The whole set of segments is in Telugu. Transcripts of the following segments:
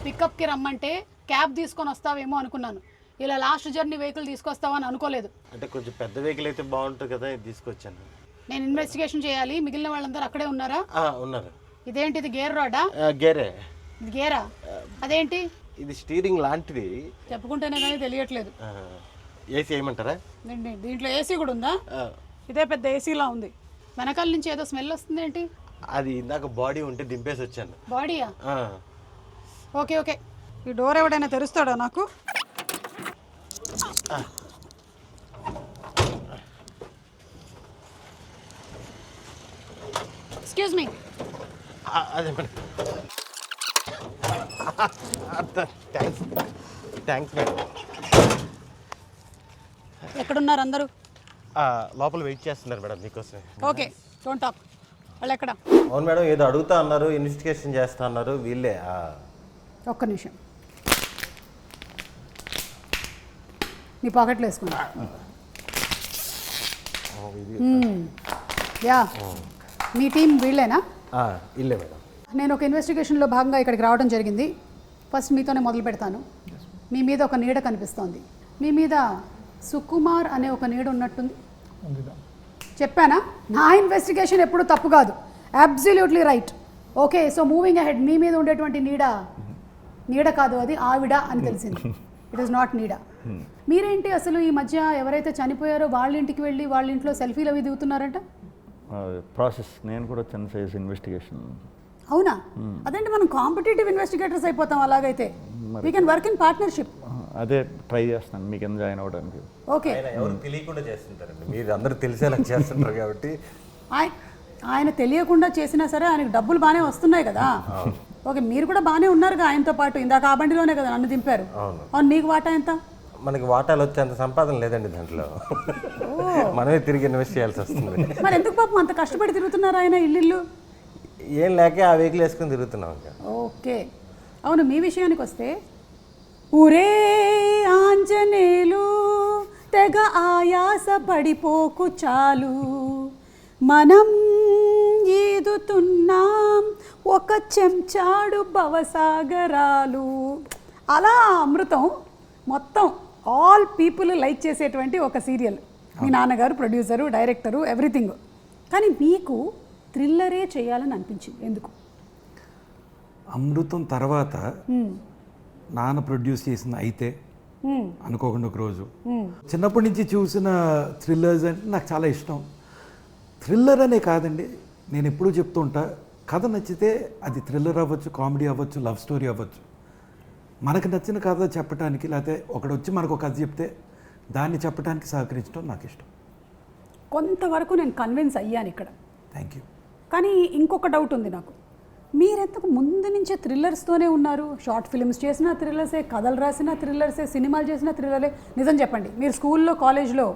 పికప్కి రమ్మంటే క్యాబ్ తీసుకొని వస్తావేమో అనుకున్నాను, ఇలా లాస్ట్ జర్నీ వెహికల్ తీసుకొస్తావని అనుకోలేదు. అంటే కొంచెం పెద్ద వెహికల్ అయితే బాగుంటుంది కదా, ఇది తీసుకొచ్చాను. నేను ఇన్వెస్టిగేషన్ చేయాలి, మిగిలిన వాళ్ళందరూ అక్కడే ఉన్నారా? ఉన్నారు. ఇదేంటి, ఇది గేర్ రాడా? గేరే. ఇది గేరా? అదేంటి? ఇది స్టీరింగ్ లాంటిది. చెప్పుకుంటేనే కానీ తెలియట్లేదు. ఏసీ వేయమంటారా? దీంట్లో ఏసీ కూడా ఉందా? ఇదే పెద్ద ఏసీలా ఉంది. వెనకాల నుంచి ఏదో స్మెల్ వస్తుంది ఏంటి? అది ఇందాక బాడీ ఉంటే దింపేసి వచ్చాను. బాడీయా? Okay okay. ఈ డోర్ ఎవడైనా తెరుస్తాడా నాకు? Excuse me. అదే మేడం. Thanks thanks madam. ఎక్కడున్నారు అందరూ? లోపల వెయిట్ చేస్తున్నారు మేడం మీకోసమే. Okay, don't talk. వాళ్ళు ఎక్కడ? అవును మేడం, ఏదో అడుగుతా అన్నారు, ఇన్వెస్టిగేషన్ చేస్తా అన్నారు. వీళ్ళే. ఒక్క నిమిషం, మీ పాకెట్లో వేసుకున్నా. యా, మీ టీం వీళ్ళేనా? ఇల్లే మేడం. నేను ఒక ఇన్వెస్టిగేషన్లో భాగంగా ఇక్కడికి రావడం జరిగింది. ఫస్ట్ మీతోనే మొదలు పెడతాను. మీ మీద ఒక నీడ కనిపిస్తోంది. మీ మీద సుకుమార్ అనే ఒక నీడ ఉన్నట్టుంది. చెప్పానా? నా ఇన్వెస్టిగేషన్ ఎప్పుడు తప్పు కాదు, absolutely right. Okay, so moving ahead. మీ మీద ఉండేటువంటి నీడ కాదు, అది ఆవిడ అని తెలిసింది. ఇట్ ఈస్ నాట్ నీడ. మీరేంటి అసలు ఈ మధ్య ఎవరైతే చనిపోయారో వాళ్ళ ఇంటికి వెళ్ళి వాళ్ళ ఇంట్లో సెల్ఫీలు అవి దిగుతున్నారంట? ప్రాసెస్ నేను కూడా చిన్న సైజ్ ఇన్వెస్టిగేషన్. అవునా? అదేంటి, మనం కాంపిటేటివ్ ఇన్వెస్టిగేటర్స్ అయిపోతాం అలాగైతే. We can work in partnership. అదే ట్రై చేస్తాను మీకు ఎంత జాయిన్ అవ్వడానికి. ఓకే, ఎవరు తెలియకుండా చేస్తుంటారండి, మీరు అందరూ తెలిసేలా చేస్తుంటారు కాబట్టి. ఆయన తెలియకుండా చేసినా సరే ఆయనకు డబ్బులు బాగానే వస్తున్నాయి కదా. ఓకే, మీరు కూడా బాగానే ఉన్నారుగా ఆయనతో పాటు. ఇందాక ఆ బండిలోనే కదా నన్ను దింపారు. అవును, మీకు వాటా ఎంత? మనకి వాటాలు వచ్చేంత సంపాదన లేదండి దాంట్లో. మనమే తిరిగి ఇన్వెస్ట్ చేయాల్సి వస్తుంది. మరి ఎందుకు పాపం అంత కష్టపడి తిరుగుతున్నారు ఆయన ఇల్లు? ఏం లేకే ఆ వెహికల్ వేసుకుని తిరుగుతున్నాం ఇంకా. ఓకే, అవును. మీ విషయానికి వస్తే, ఊరే ఆంజనేయులు తెగ ఆయాస పడిపోకు చాలు, మనం ఈదుతున్నాం ఒక చెంచాడు భవసాగరాలు. అలా అమృతం మొత్తం ఆల్ పీపుల్ లైక్ చేసేటువంటి ఒక సీరియల్. మీ నాన్నగారు ప్రొడ్యూసరు, డైరెక్టరు, ఎవ్రీథింగ్. కానీ మీకు థ్రిల్లరే చేయాలని అనిపించింది ఎందుకు? అమృతం తర్వాత నాన్న ప్రొడ్యూస్ చేసిన అయితే అనుకోకుండా ఒక రోజు, చిన్నప్పటి నుంచి చూసిన థ్రిల్లర్స్ అంటే నాకు చాలా ఇష్టం. థ్రిల్లర్ అనే కాదండి, నేను ఎప్పుడూ చెప్తూ ఉంటా, కథ నచ్చితే అది థ్రిల్లర్ అవ్వచ్చు, కామెడీ అవ్వచ్చు, లవ్ స్టోరీ అవ్వచ్చు. మనకు నచ్చిన కథ చెప్పడానికి, లేకపోతే ఒకడు వచ్చి మనకు ఒక కథ చెప్తే దాన్ని చెప్పడానికి సహకరించడం నాకు ఇష్టం. కొంతవరకు నేను కన్విన్స్ అయ్యాను ఇక్కడ. Thank you. కానీ ఇంకొక డౌట్ ఉంది నాకు. మీరెంతకు ముందు నుంచే థ్రిల్లర్స్తోనే ఉన్నారు? షార్ట్ ఫిల్మ్స్ చేసిన థ్రిల్లర్సే, కథలు రాసిన థ్రిల్లర్సే, సినిమాలు చేసిన థ్రిల్లరే. నిజం చెప్పండి, మీరు స్కూల్లో, కాలేజ్లో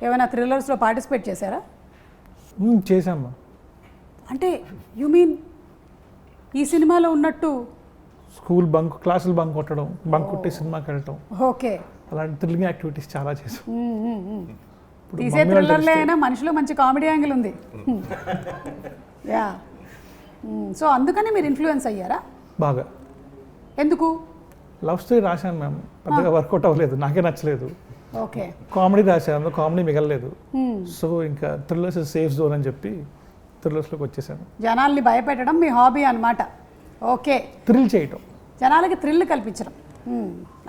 ఏమైనా థ్రిల్లర్స్లో పార్టిసిపేట్ చేశారా? చేశామ్మా. అంటే యు మీన్ ఈ సినిమాలో ఉన్నట్టు స్కూల్ బంక్, క్లాసులు బంక్ కొట్టడం, బంక్ కొట్టి సినిమాకి వెళ్ళటం, ఓకే, అలాంటి థ్రిల్లింగ్ యాక్టివిటీస్ చాలా చేశాం. తీసే థ్రిల్లర్లే అయినా మనిషిలో మంచి కామెడీ యాంగిల్ ఉంది. యా, సో అందుకని మీరు ఇన్ఫ్లుయెన్స్ అయ్యారా బాగా? ఎందుకు? లవ్ స్టోరీ రాశాను మ్యామ్, పెద్దగా వర్కౌట్ అవ్వలేదు, నాకే నచ్చలేదు. ఓకే, కామెడీ రాశాను, కామెడీ మిగలలేదు. సో ఇంకా థ్రిల్లర్స్ సేఫ్ జోన్ అని చెప్పి థ్రిల్లర్స్లోకి వచ్చేసాను. జనాల్ని భయపెట్టడం మీ హాబీ అన్నమాట. ఓకే, థ్రిల్ చేయటం, జనాలకి థ్రిల్ కల్పించడం.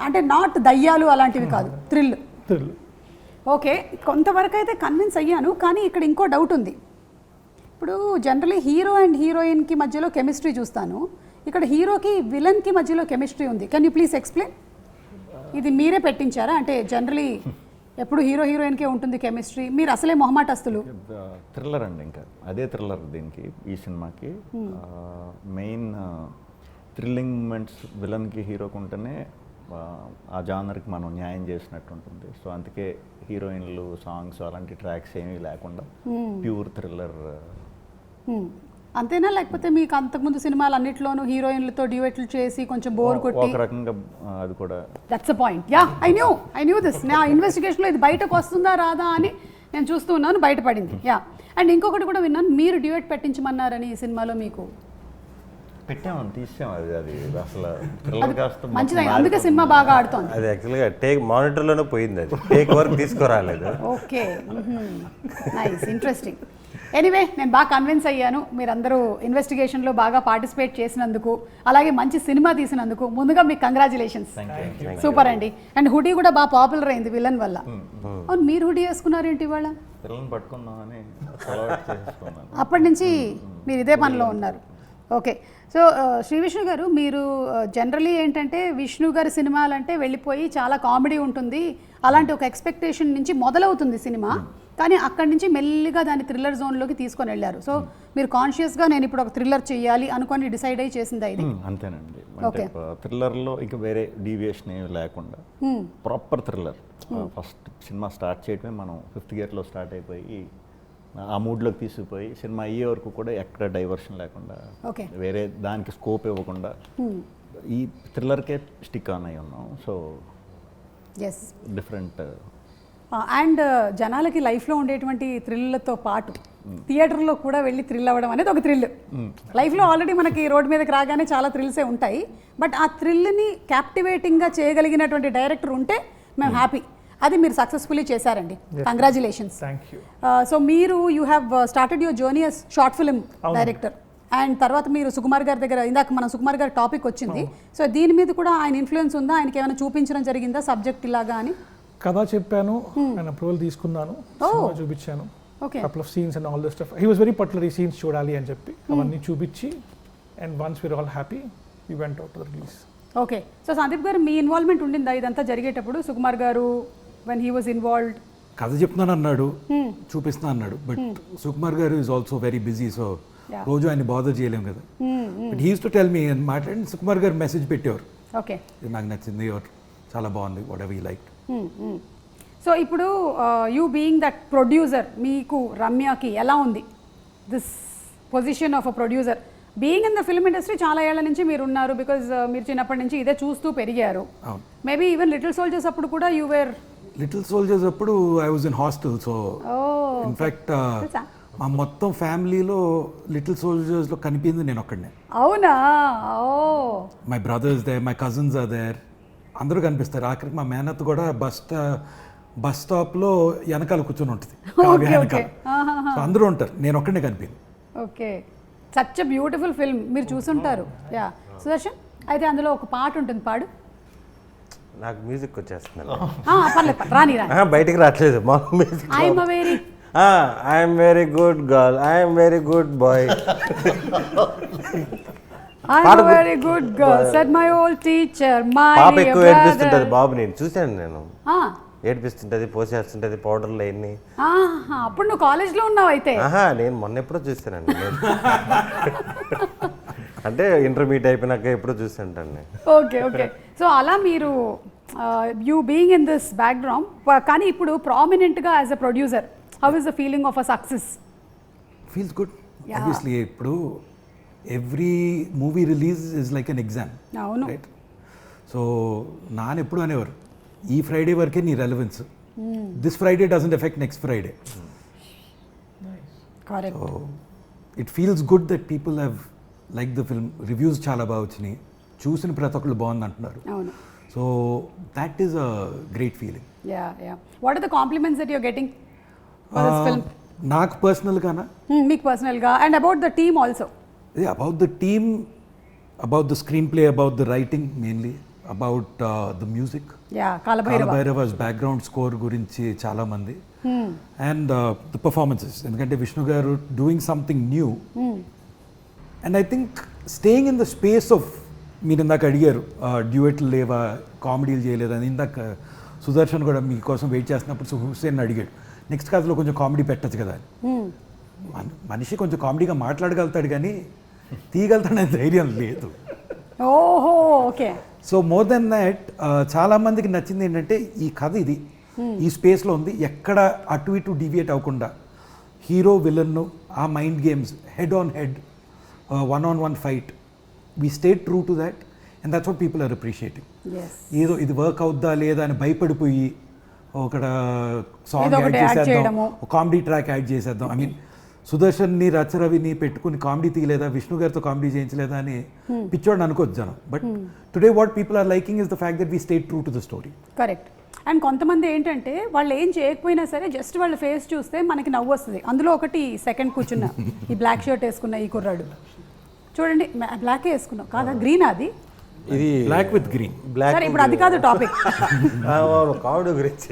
అంటే నాట్ దయ్యాలు అలాంటివి కాదు, థ్రిల్. థ్రిల్. ఓకే, కొంతవరకు అయితే కన్విన్స్ అయ్యాను. కానీ ఇక్కడ ఇంకో డౌట్ ఉంది. ఇప్పుడు జనరలీ హీరో అండ్ హీరోయిన్కి మధ్యలో కెమిస్ట్రీ చూస్తాను, ఇక్కడ హీరోకి విలన్కి మధ్యలో కెమిస్ట్రీ ఉంది. Can you please explain? ఇది మీరే పెట్టించారా? అంటే జనరలీ ఎప్పుడు హీరో హీరోయిన్కే ఉంటుంది కెమిస్ట్రీ, మీరు అసలే మొహమాటస్తులు. థ్రిల్లర్ అండి, ఇంకా అదే థ్రిల్లర్ దీనికి, ఈ సినిమాకి. మెయిన్ థ్రిల్లింగ్ మూమెంట్స్ విలన్కి హీరోకి ఉంటేనే ఆ జానర్కి మనం న్యాయం చేసినట్టు ఉంటుంది. సో అందుకే హీరోయిన్లు, సాంగ్స్ అలాంటి ట్రాక్స్ ఏమీ లేకుండా ప్యూర్ థ్రిల్లర్. అంతేనా? లేకపోతే మీకు అంతకుముందు సినిమాలు అన్నిట్లోనూ హీరోయిన్లతో డ్యూయెట్లు చేసి కొంచెం బోర్ కొట్టి? ఒక రకంగా అది కూడా. That's a point. Yeah, I knew this. నా ఇన్వెస్టిగేషన్లో ఇది బయటకు వస్తుందా రాదా అని నేను చూస్తూ ఉన్నాను, బయటపడింది. యా, అండ్ ఇంకొకటి కూడా విన్నాను, మీరు డ్యూయెట్ పెట్టించమన్నారని ఈ సినిమాలో మీకు. పెట్టామని తీసాం అది అసలు థ్రిల్లర్ కాస్త మంచిది, అందుకే సినిమా బాగా ఆడుతోంది. అది యాక్చువల్గా మానిటర్లోనే పోయింది, అది టేక్ వర్క్ తీసుకురాలేదు. Okay, nice, interesting. ఎనీవే, నేను బాగా కన్విన్స్ అయ్యాను మీరందరూ ఇన్వెస్టిగేషన్లో బాగా పార్టిసిపేట్ చేసినందుకు, అలాగే మంచి సినిమా తీసినందుకు ముందుగా మీకు కంగ్రాచులేషన్స్. సూపర్ అండి. అండ్ హుడీ కూడా బాగా పాపులర్ అయింది విలన్ వల్ల. అవును, మీరు హుడీ వేసుకున్నారేంటి ఇవాళ? పిల్లల్ని పట్టుకుందామని అలవాటు చేసుకున్నాను. అప్పటి నుంచి మీరు ఇదే పనిలో ఉన్నారు. ఓకే, సో శ్రీ విష్ణు గారు, మీరు జనరలీ ఏంటంటే విష్ణు గారి సినిమాలంటే వెళ్ళిపోయి చాలా కామెడీ ఉంటుంది, అలాంటి ఒక ఎక్స్పెక్టేషన్ నుంచి మొదలవుతుంది సినిమా, కానీ అక్కడి నుంచి మెల్లిగా దాన్ని థ్రిల్లర్ జోన్లోకి తీసుకొని వెళ్ళారు. సో మీరు కాన్షియస్గా నేను ఇప్పుడు ఒక థ్రిల్లర్ చేయాలి అనుకొని డిసైడ్ అయ్యి చేసిందా ఇది? అంతేనండి. అంటే థ్రిల్లర్లో ఇంకా వేరే డీవియేషన్ ఏమి లేకుండా proper thriller. First cinema start చేయడమే మనం 5th గేర్లో స్టార్ట్ అయిపోయి ఆ మూడ్లోకి తీసుకుపోయి సినిమా అయ్యే వరకు కూడా ఎక్కడ డైవర్షన్ లేకుండా, వేరే దానికి స్కోప్ ఇవ్వకుండా ఈ థ్రిల్లర్కే స్టిక్ ఆన్ అయి ఉన్నాం. So different. అండ్ జనాలకి లైఫ్లో ఉండేటువంటి థ్రిల్లతో పాటు థియేటర్లో కూడా వెళ్ళి థ్రిల్ అవ్వడం అనేది ఒక థ్రిల్. లైఫ్లో ఆల్రెడీ మనకి రోడ్ మీదకి రాగానే చాలా థ్రిల్సే ఉంటాయి, బట్ ఆ థ్రిల్ని క్యాప్టివేటింగ్గా చేయగలిగినటువంటి డైరెక్టర్ ఉంటే మేము హ్యాపీ. అది మీరు సక్సెస్ఫుల్లీ చేశారండి, కంగ్రాచులేషన్స్. Thank you. సో మీరు you have started your journey as short film director, and తర్వాత మీరు సుకుమార్ గారి దగ్గర, ఇందాక మన సుకుమార్ గారి టాపిక్ వచ్చింది, సో దీని మీద కూడా ఆయన ఇన్ఫ్లుయెన్స్ ఉందా? ఆయనకి ఏమైనా చూపించడం జరిగిందా సబ్జెక్ట్ ఇలాగా అని? కథ చెప్పాను, ఆయన అప్రూవల్ తీసుకున్నాను, చూపించాను, okay, couple of scenes and all the stuff. He was very particular, ఈ సీన్స్ చూడాలి అని చెప్పి అవన్నీ చూపించి, and once we are all happy we went out to the release. Okay, so Sandeep garu మీ ఇన్వాల్వ్మెంట్ ఉండిందా ఇదంతా జరిగేటప్పుడు? సుకుమార్ గారు వెన్ హీ వాజ్ ఇన్వాల్వ్డ్, కథ చెప్తున్నాను అన్నాడు, చూపిస్తున్నా అన్నాడు, బట్ సుకుమార్ గారు is also very busy, so రోజు ఆయన బాదర్ చేయలేము కదా. But he use to tell me అని మాట్లాడి సుకుమార్ గారు మెసేజ్ పెట్టేవారు, ఓకే ఇది నాకు నచ్చింది, చాలా బాగుంది, what ever you like. So ఇప్పుడు యూ బీయింగ్ దట్ ప్రొడ్యూసర్, మీకు రమ్యకి ఎలా ఉంది this position of a producer? Being in the film industry చాలా ఏళ్ల నుంచి మీరు ఉన్నారు, బికాజ్ మీరు చిన్నప్పటి నుంచి ఇదే చూస్తూ పెరిగారు. మేబీ ఈవెన్ లిటిల్ సోల్జర్స్ అప్పుడు కూడా యూ వేర్ లిటిల్ సోల్జర్స్ అప్పుడు I was in hostel, so in fact మా మొత్తం ఫ్యామిలీలో లిటిల్ సోల్జర్స్లో కనిపించింది నేను ఒక్కడనే. అవునా? Oh, my brothers there, my cousins are there, అందరూ కనిపిస్తారు. ఆఖరికి మా మేనత్ కూడా బస్ స్టాప్లో వెనకాల కూర్చొని ఉంటుంది, వెనకాల. సో అందరూ ఉంటారు, నేను ఒక్కడనే కనిపించింది. Okay, such a beautiful film, మీరు చూసుంటారు. యా, సుదర్శన్, అయితే అందులో ఒక పాట ఉంటుంది, పాడు. నాకు మ్యూజిక్ వచ్చేస్తున్నాను, పర్లేదు, రాని బయటికి రావట్లేదు మా music. I'm very good girl, I'm very good boy, very good girl said my old teacher. పాప ఎక్కువ ఏడిపిస్తుంటది బాబు, నేను చూశాను, నేను ఏడిపిస్తుంటది, పోసేస్తుంటది పౌడర్లు అన్ని. అప్పుడు నువ్వు కాలేజ్లో ఉన్నావు అయితే? నేను మొన్న ఎప్పుడో చూస్తానండి, అంటే ఇంటర్మీడియట్ అయిపోయినాక ఎప్పుడో చూస్తుంటాను. ఓకే ఓకే, సో అలా మీరు you being in this background, కానీ ఇప్పుడు ప్రామినెంట్గా as a producer, how is the feeling of a success? Feels good obviously. ఇప్పుడు every movie release is like an exam, అవును. రైట్? సో నాన్న ఎప్పుడు అనేవారు, ఈ ఫ్రైడే వరకే నీ relevance, this Friday doesn't affect next Friday. Correct. So it feels good that people have like the film. Reviews చాలా బాగా వచ్చినాయి, చూసిన ప్రతి ఒక్కళ్ళు బాగుంది అంటున్నారు. So that is a great feeling. What are the compliments that you're getting for this film? నాకు పర్సనల్గానా? మీకు పర్సనల్గా, and about the team also. About the team, about the screenplay, about the writing mainly, about the music. Kaala Bhairava's background score గురించి చాలామంది, అండ్ ద పర్ఫార్మెన్సెస్, ఎందుకంటే Vishnu garu doing something new. And I think staying in the space of, మీరు ఇందాక అడిగారు డ్యూయెట్లు లేవా, కామెడీలు చేయలేదని. ఇందాక సుదర్శన్ కూడా మీకోసం వెయిట్ చేస్తున్నప్పుడు హుస్సేన్ అడిగాడు, నెక్స్ట్ కథలో కొంచెం కామెడీ పెట్టచ్చు కదా అని. మనిషి కొంచెం కామెడీగా మాట్లాడగలుగుతాడు కానీ తీయగలుగుతాడనే ధైర్యం లేదు. ఓహో, okay. So more than that, చాలామందికి నచ్చింది ఏంటంటే ఈ కథ ఇది ఈ స్పేస్లో ఉంది, ఎక్కడ అటు ఇటు డివియేట్ అవ్వకుండా హీరో విలన్ను, ఆ mind games, head on head, one-on-one fight, we stayed true to that, and that's what people are appreciating. ఏదో ఇది వర్క్ అవుద్దా లేదా అని భయపడిపోయి ఒక సాంగ్ యాడ్ చేసేద్దాం, ఒక కామెడీ ట్రాక్ యాడ్ చేసేద్దాం. ఐ మీన్ సుదర్శన్ని రచరవిని పెట్టుకుని కామెడీ తీయలేదా, విష్ణు గారితో కామెడీ చేయించలేదా అని పిచ్చోడిని అనుకోవచ్చు జనం. But today what people are liking is the fact that we stayed true to the story. Correct. And కొంతమంది ఏంటంటే వాళ్ళు ఏం చేయకపోయినా సరే జస్ట్ వాళ్ళ ఫేస్ చూస్తే మనకి నవ్వు వస్తుంది. అందులో ఒకటి సెకండ్ కూర్చున్న ఈ బ్లాక్ షర్ట్ వేసుకున్న ఈ కుర్రాడు చూడంండి, బ్లాకే వేసుకున్నావు కాదా, గ్రీన్ అది ఇది బ్లాక్ విత్ గ్రీన్. బ్లాక్ సరే ఇప్పుడు అది కాదు టాపిక్. కావుడు గురించి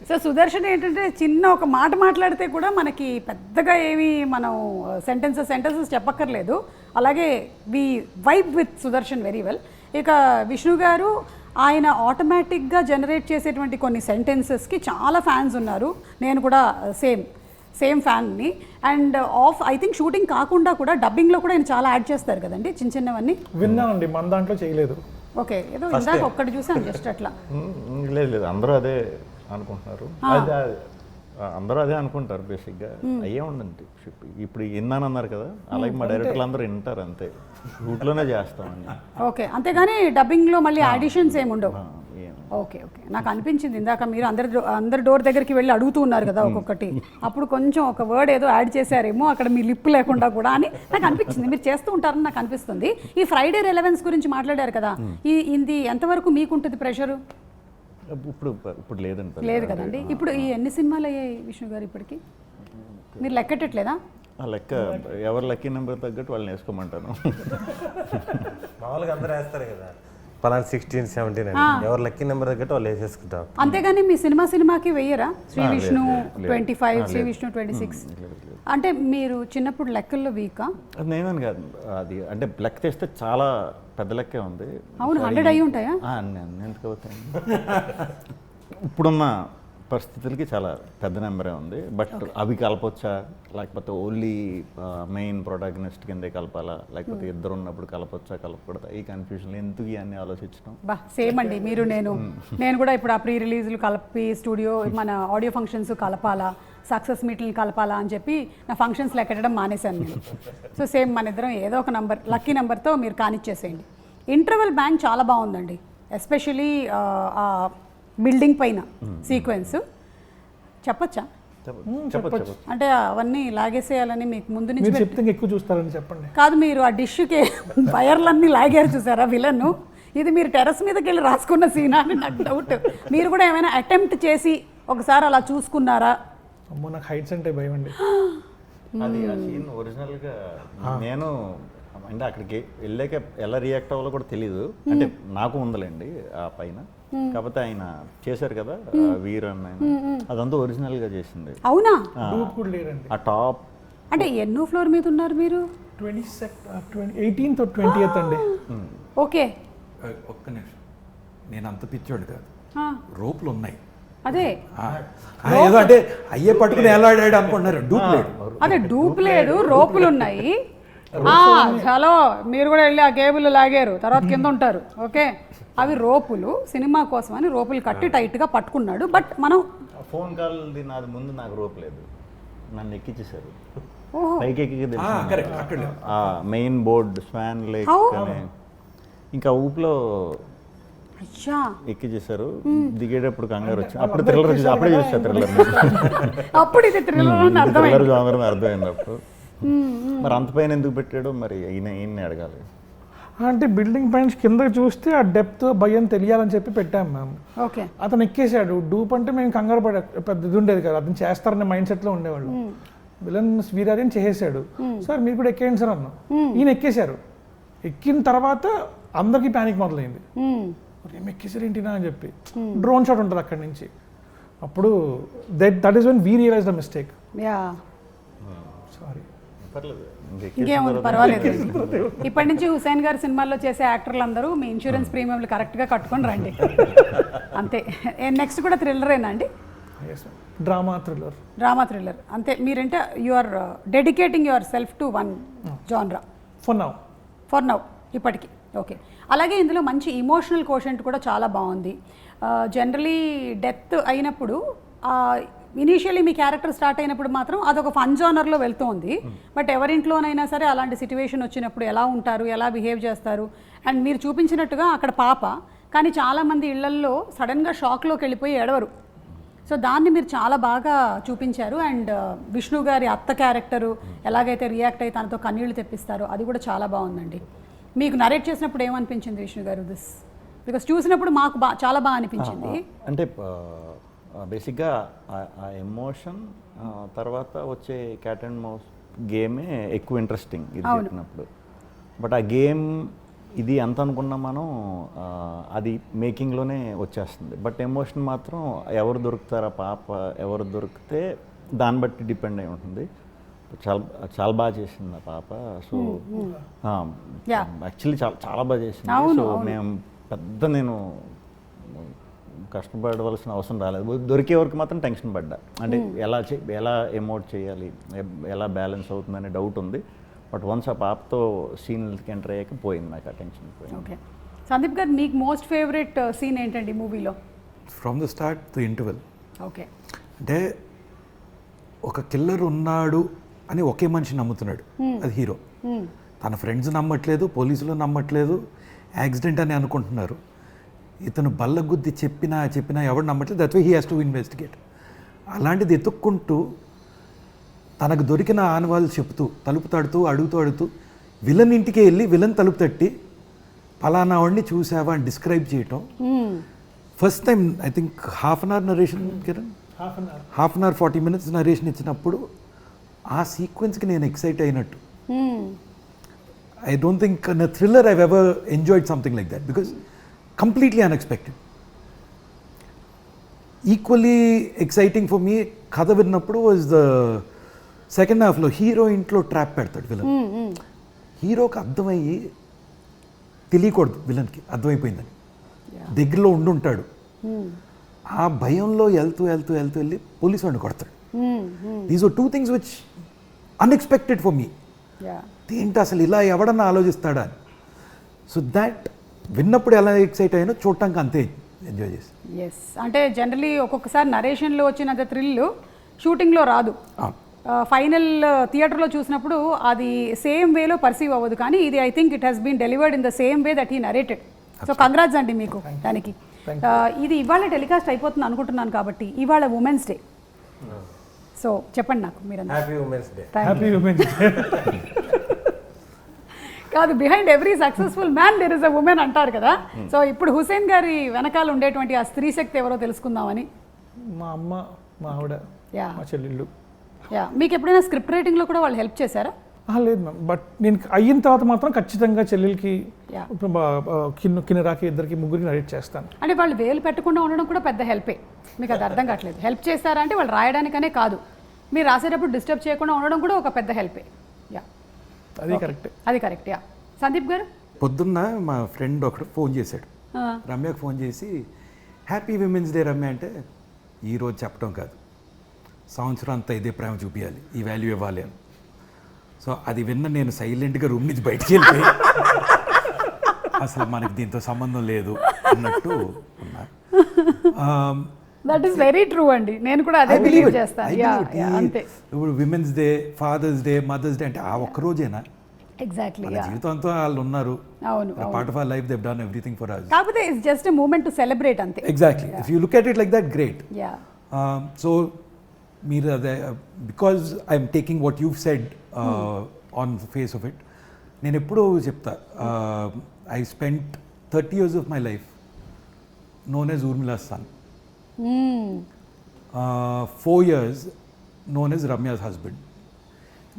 సో సుదర్శన్ ఏంటంటే చిన్న ఒక మాట మాట్లాడితే కూడా మనకి పెద్దగా ఏమి మనం సెంటెన్సెస్ చెప్పక్కర్లేదు. అలాగే we vibe with Sudarshan very well. ఇక విష్ణు గారు ఆయన ఆటోమేటిక్గా జనరేట్ చేసేటువంటి కొన్ని సెంటెన్సెస్కి చాలా ఫ్యాన్స్ ఉన్నారు. నేను కూడా సేమ్ ఫ్యాన్ని. అండ్ ఐ థింక్ షూటింగ్ కాకుండా కూడా డబ్బింగ్లో కూడా ఆయన చాలా యాడ్ చేస్తారు కదండి, చిన్నవన్నీ. విన్నానండి, మన దాంట్లో చేయలేదు. ఓకే, ఏదో ఇందాక ఒక్కటి చూసాను జస్ట్ అట్లా. లేదు అందరూ అదే అనుకుంటున్నారు. అందరూ అదే అనుకుంటారు బేసిక్గా. అయ్యే ఉండండి ఇప్పుడు విన్నానన్నారు కదా, అలాగే మా డైరెక్టర్లు అందరూ వింటారు అంతే, షూట్లోనే చేస్తామని. ఓకే, అంతేగాని డబ్బింగ్లో మళ్ళీ ఆడిషన్స్ ఏమి ఉండవు. ఓకే, నాకు అనిపించింది ఇందాక మీరు అందరి డోర్ దగ్గరికి వెళ్ళి అడుగుతూ ఉన్నారు కదా ఒక్కొక్కటి, అప్పుడు కొంచెం ఒక వర్డ్ ఏదో యాడ్ చేశారేమో అక్కడ మీ లిప్ లేకుండా కూడా అని నాకు అనిపించింది. మీరు చేస్తూ ఉంటారని నాకు అనిపిస్తుంది. ఈ ఫ్రైడే రిలవెన్స్ గురించి మాట్లాడారు కదా, ఇది ఎంతవరకు మీకుంటుంది ప్రెషరు? ఇప్పుడు లేదండి. లేదు కదండి. ఇప్పుడు ఈ ఎన్ని సినిమాలు అయ్యాయి విష్ణు గారు ఇప్పటికి, మీరు లెక్కటట్లేదా? లెక్క ఎవరు లక్కీ నెంబర్ తగ్గట్టు వాళ్ళని వేసుకోమంటాను. మామూలుగా అందరూ వేస్తారు కదా, పలానా 16, 17 అని. ఎవరు లక్కీ నెంబర్ తగ్గట్టు వాళ్ళు వేసేసుకుంటారు. అంతేగాని మీ సినిమాకి వెయ్యరా? శ్రీ విష్ణు 25, శ్రీ విష్ణు 26. అంటే మీరు చిన్నప్పుడు లెక్కల్లో వీకా? నేనని కాదు, అది అంటే లెక్క తెస్తే చాలా పెద్ద లెక్కే ఉంది. అవును, 100 అయ్యి ఉంటాయా? ఎందుకు అవుతాయి? ఇప్పుడున్న పరిస్థితులకి చాలా పెద్ద నెంబరే ఉంది. బట్ అవి కలపొచ్చా, లేకపోతే ఓన్లీ మెయిన్ ప్రొటాగనిస్ట్ కిందే కలపాలా, లేకపోతే ఇద్దరు ఉన్నప్పుడు కలపొచ్చా కలపకూడదా, ఈ కన్ఫ్యూజన్ ఎందుకు ఇవన్నీ ఆలోచించడం. సేమ్ అండి, మీరు నేను కూడా ఇప్పుడు ఆ ప్రీ రిలీజ్లు కలిపి స్టూడియో మన ఆడియో ఫంక్షన్స్ కలపాలా, సక్సెస్ మీట్లను కలపాలా అని చెప్పి నా ఫంక్షన్స్ లెక్కడం మానేశాను నేను. సో సేమ్ మన ఇద్దరం ఏదో ఒక నంబర్ లక్కీ నెంబర్తో మీరు కానిచ్చేసేయండి. ఇంటర్వెల్ బ్యాంక్ చాలా బాగుందండి, ఎస్పెషలీ బిల్డింగ్ పైన సీక్వెన్స్. చెప్పచ్చా? అంటే అవన్నీ లాగేసేయాలని మీకు ముందు నుంచి చెప్తే ఎక్కువ చూస్తారని చెప్పండి. కాదు, మీరు ఆ డిష్కి వైర్లన్నీ లాగారు చూసారా విలన్, ఇది మీరు టెర్రస్ మీదకి వెళ్ళి రాసుకున్న సీనా అని నాకు డౌట్. మీరు కూడా ఏమైనా అటెంప్ట్ చేసి ఒకసారి అలా చూసుకున్నారా? అమ్మో, నాకు హైట్స్ అంటే భయం అండి. అది ఆ సీన్ ఒరిజినల్గా నేను అంటే అక్కడికి వెళ్ళాక ఎలా రియాక్ట్ అవ్వాలో కూడా తెలీదు. అంటే నాకు ఉందలేండి ఆ పైన, కాకపోతే ఆయన చేశారు కదా వీర్ అన్న, అదంతా ఒరిజినల్ గా చేసింది. అవునా? ఆ టాప్ అంటే ఎన్నో ఫ్లోర్ మీద ఉన్నారు మీరు? 18th or 20th అండి. ఓకే, ఒక్క నిమిషం, నేను అంత పిచ్చోడు కాదు, రోపులు ఉన్నాయి. అదే ఏదో అంటే అయ్యే పట్టుకుని ఎలా ఆడాడు అనుకుంటున్నారు. డూప్ లేదు, అదే డూప్ లేదు, రోపులు ఉన్నాయి. హలో, మీరు కూడా వెళ్ళి ఆ కేబుల్ లాగారు, తర్వాత కింద ఉంటారు. ఓకే, అవి రోపులు, సినిమా కోసం అని రోపులు కట్టి టైట్గా పట్టుకున్నాడు. బట్ మనం ఫోన్ కాల్ నాది ముందు నాకు రోప్ లేదు, నన్ను ఎక్కించేశారు పైకి ఎక్కి మెయిన్ బోర్డ్ స్వాన్ లేక్ అని, ఇంకా ఊపులో ఎక్కించేశారు. దిగేటప్పుడు కంగారు వచ్చి అప్పుడు థ్రిల్లర్ అప్పుడే చూసా, థ్రిల్లర్ జానర్ అర్థమైంది అప్పుడు. మరి అంత పైన ఎందుకు పెట్టాడో మరి ఈయన అడగాలి. అంటే బిల్డింగ్ పైన కింద చూస్తే ఆ డెప్త్ భయం తెలియాలని చెప్పి పెట్టాము మేము. ఓకే, అతను ఎక్కేసాడు. డూప్ అంటే మేము కంగారు పడే పెద్ద ఇది ఉండేది కదా, అతను చేస్తారనే మైండ్ సెట్లో ఉండేవాళ్ళు. విలన్ వీరాని చేసేసాడు, సార్ మీరు కూడా ఎక్కేయండి సార్ అన్నాం. ఈయన ఎక్కేశారు. ఎక్కిన తర్వాత అందరికీ ప్యానిక్ మొదలైంది, ఏం ఎక్కేసారు ఏంటినా అని చెప్పి. డ్రోన్ షాట్ ఉంటుంది అక్కడి నుంచి. అప్పుడు that is when we realise the mistake. Sorry, ఇంకేముంది, పర్వాలేదు. ఇప్పటి నుంచి హుసేన్ గారి సినిమాల్లో చేసే యాక్టర్లు మీ ఇన్సూరెన్స్ ప్రీమియంలు కరెక్ట్గా కట్టుకొని రండి, అంతే. నెక్స్ట్ కూడా థ్రిల్లరేనా అండి? డ్రామా థ్రిల్లర్ అంతే. మీరంటే you are dedicating yourself to one genre for now ఇప్పటికి. ఓకే, అలాగే ఇందులో మంచి ఇమోషనల్ కోషెంట్ కూడా చాలా బాగుంది. జనరలీ డెత్ అయినప్పుడు ఇనీషియలీ మీ క్యారెక్టర్ స్టార్ట్ అయినప్పుడు మాత్రం అదొక ఫన్ జోనర్లో వెళ్తోంది. బట్ ఎవరింట్లోనైనా సరే అలాంటి సిచ్యువేషన్ వచ్చినప్పుడు ఎలా ఉంటారు, ఎలా బిహేవ్ చేస్తారు. అండ్ మీరు చూపించినట్టుగా అక్కడ పాప, కానీ చాలామంది ఇళ్లల్లో సడన్గా షాక్లోకి వెళ్ళిపోయి ఏడవరు. సో దాన్ని మీరు చాలా బాగా చూపించారు. అండ్ విష్ణు గారి అత్త క్యారెక్టరు ఎలాగైతే రియాక్ట్ అయ్యి తనతో కన్నీళ్లు తెప్పిస్తారో అది కూడా చాలా బాగుందండి. మీకు నరేట్ చేసినప్పుడు ఏమనిపించింది విష్ణు గారు దిస్? బికాస్ చూసినప్పుడు మాకు చాలా బాగా అనిపించింది. అంటే బేసిక్గా ఆ ఎమోషన్ తర్వాత వచ్చే క్యాట్ అండ్ మౌస్ గేమే ఎక్కువ ఇంట్రెస్టింగ్ ఇది చెప్పినప్పుడు. బట్ ఆ గేమ్ ఇది ఎంత అనుకున్నా మనం అది మేకింగ్లోనే వచ్చేస్తుంది. బట్ ఎమోషన్ మాత్రం ఎవరు దొరుకుతారా పాప, ఎవరు దొరికితే దాన్ని బట్టి డిపెండ్ అయి ఉంటుంది. చాలా చాలా బాగా చేసింది ఆ పాప. సో యాక్చువల్లీ చాలా చాలా బాగా చేసింది. సో మేము నేను కష్టపడవలసిన అవసరం రాలేదు. దొరికే వరకు మాత్రం టెన్షన్ పడ్డా. అంటే ఎలా ఎమోట్ చేయాలి, ఎలా బ్యాలెన్స్ అవుతుందనే డౌట్ ఉంది. బట్ వన్స్ ఆ పాపతో సీన్కి ఎంటర్ అయ్యాక పోయింది నాకు ఆ టెన్షన్ పోయింది. ఓకే సందీప్ గారు, మీకు మోస్ట్ ఫేవరెట్ సీన్ ఏంటండి మూవీలో? From the start to interval. Okay, అంటే ఒక కిల్లర్ ఉన్నాడు అని ఒకే మనిషి నమ్ముతున్నాడు, అది హీరో. తన ఫ్రెండ్స్ నమ్మట్లేదు, పోలీసులు నమ్మట్లేదు, యాక్సిడెంట్ అని అనుకుంటున్నారు. ఇతను బల్లగుద్ది చెప్పినా ఎవరు నమ్మట్లేదు. That's why he has to investigate. అలాంటిది ఎత్తుక్కుంటూ తనకు దొరికిన ఆనవాళ్ళు చెప్తూ తలుపు తడుతూ అడుగుతూ విలన్ ఇంటికి వెళ్ళి విలన్ తలుపు తట్టి ఫలానా వాడిని చూసావా అని డిస్క్రైబ్ చేయటం. First time I think half an hour narration, Kiran half an hour 40 minutes narration ఇచ్చినప్పుడు ఆ సీక్వెన్స్కి నేను ఎక్సైట్ అయినట్టు. I don't think in a thriller I've ever enjoyed something like that because completely unexpected. Equally exciting for me, కథ విన్నప్పుడు was the second halfలో హీరో ఇంట్లో ట్రాప్ పెడతాడు విలన్. హీరోకి అర్థమయ్యి తెలియకూడదు, విలన్కి అర్థమైపోయిందని, దగ్గరలో ఉండుంటాడు. ఆ భయంలో వెళ్తూ వెళ్ళి పోలీసు వాడిని కొడతాడు. These are 2 things which unexpected for me. ఏంటి అసలు ఇలా ఎవడన్నా ఆలోచిస్తాడా అని. సో దాట్ విన్నప్పుడు ఎలా ఎక్సైట్ అయ్యానో చూడటానికి అంతే ఎంజాయ్ చేసి. ఎస్, అంటే జనరలీ ఒక్కొక్కసారి నరేషన్లో వచ్చినంత థ్రిల్ షూటింగ్లో రాదు. ఫైనల్ థియేటర్లో చూసినప్పుడు అది సేమ్ వేలో పర్సీవ్ అవ్వదు. కానీ ఇది I think it has been delivered in the same way that he narrated. So congrats అండి మీకు దానికి. ఇది ఇవాళ టెలికాస్ట్ అయిపోతుంది అనుకుంటున్నాను కాబట్టి ఇవాళ ఉమెన్స్ డే. సో చెప్పండి నాకు మీరు. Happy women's day. Happy women's day. కాదు, behind every successful man there is a woman అంటారు కదా. సో ఇప్పుడు హుసేన్ గారి వెనకాల ఉండేటువంటి ఆ స్త్రీ శక్తి ఎవరో తెలుసుకుందామని. మా అమ్మ, మా ఆవిడ, మా చెల్లెళ్ళు. మీకు ఎప్పుడైనా స్క్రిప్ట్ రైటింగ్లో కూడా వాళ్ళు హెల్ప్ చేశారా? లేదు మ్యామ్, బట్ నేను అయిన తర్వాత మాత్రం ఖచ్చితంగా చెల్లెలకి, కిన్నెరాకి, ఇద్దరికి, ముగ్గురికి నరేట్ చేస్తాను. అంటే వాళ్ళు వేలు పెట్టకుండా ఉండడం కూడా పెద్ద హెల్పే. మీకు అది అర్థం కావట్లేదు. హెల్ప్ చేస్తారా అంటే వాళ్ళు రాయడానికనే కాదు, మీరు రాసేటప్పుడు డిస్టర్బ్ చేయకుండా ఉండడం కూడా ఒక పెద్ద హెల్పే. అది కరెక్ట్. అది కరెక్ట్. సందీప్ గారు, పొద్దున్న మా ఫ్రెండ్ ఒకడు ఫోన్ చేశాడు, రమ్యకు ఫోన్ చేసి హ్యాపీ విమెన్స్ డే రమ్య అంటే, ఈరోజు చెప్పడం కాదు, సంవత్సరం అంతా ఇదే ప్రేమ చూపించాలి, ఈ వాల్యూ ఇవ్వాలి అని. సో అది విన్న నేను సైలెంట్గా రూమ్ నుంచి బయటికి వెళ్ళిపోయి అసలు మనకి దీంతో సంబంధం లేదు అన్నట్టు ఉన్నా. దట్ ఈస్ వెరీ ట్రూ అండి, నేను కూడా అదే బిలీవ్ చేస్తాను. అంతే. ఇప్పుడు women's day, father's day, mother's day అంటే ఆ ఒక్క రోజేనా? ఎగ్జాక్ట్లీ. జీవితంతో వాళ్ళు ఉన్నారు. అవును, part of our life they have done everything for us. కాకపోతే it's just a moment to celebrate అంతే. Exactly. If you look at it like that, great. So మీరు అదే, because I'm taking what you said on the face of it. నేను ఎప్పుడూ చెప్తా, I spent 30 years of my life known as Urmila's son. 4 years known as Ramya's husband.